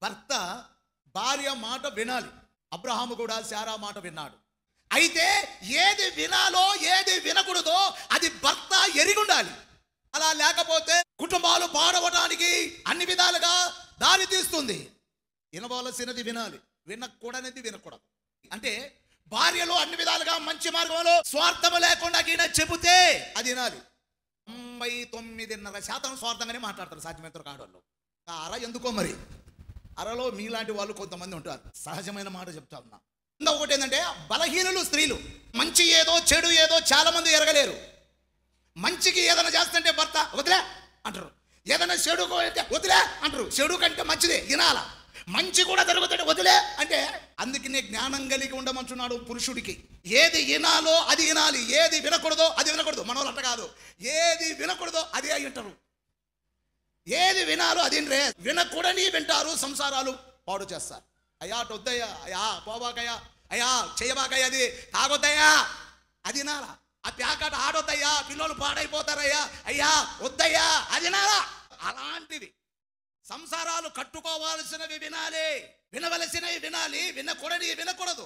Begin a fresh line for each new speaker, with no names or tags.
భర్త భార్య మాట వినాలి. అబ్రహాము కూడా శారా మాట విన్నాడు. అయితే ఏది వినాలో ఏది వినకూడదో అది భర్త ఎరిగి ఉండాలి. అలా లేకపోతే కుటుంబాలు పాడవడానికి అన్ని విధాలుగా దారి తీస్తుంది. వినవలసినది వినాలి, వినకూడనిది వినకూడదు. అంటే భార్యలో అన్ని విధాలుగా మంచి మార్గంలో స్వార్థము లేకుండా ఈయన చెబితే అది వినాలి. 99.5% స్వార్థంగానే మాట్లాడతారు సాధ్యమైనంత ఆడవాళ్ళు. అర ఎందుకో మరి అరలో మీలాంటి వాళ్ళు కొంతమంది ఉంటారు. సహజమైన మాట చెప్తా ఉన్నా. ఇంకొకటి ఏంటంటే బలహీనులు స్త్రీలు. మంచి ఏదో చెడు ఏదో చాలా మంది ఎరగలేరు. మంచికి ఏదైనా చేస్తుంటే భర్త వదిలే అంటారు, ఏదైనా చెడు వదిలే అంటారు. చెడు కంటే మంచిదే వినాల, మంచి కూడా జరుగుతుంటే వదిలే అంటే. అందుకనే జ్ఞానం కలిగి ఉండమంటున్నాడు పురుషుడికి. ఏది వినాలో అది వినాలి, ఏది వినకూడదో అది వినకూడదు. మనోళ్ళు అట్ట కాదు, ఏది వినకూడదో అది అయి ఉంటారు, ఏది వినాలో అది వినకూడని వింటారు, సంసారాలు పాడు చేస్తారు. అయ్యా అటు వద్దయ్యా, అయ్యా పోబాకయ్యా, అయ్యా చేయబాకయ్యా, అది తాగొద్దయ్యా, అది వినాలా. ఆ ప్యాకెట్ ఆడొద్దయ్యా, పిల్లలు పాడైపోతారయ్యా, అయ్యా వద్దయ్యా, అది వినాలా. అలాంటివి సంసారాలు కట్టుకోవాల్సినవి వినాలి, వినవలసినవి వినాలి, వినకూడని వినకూడదు.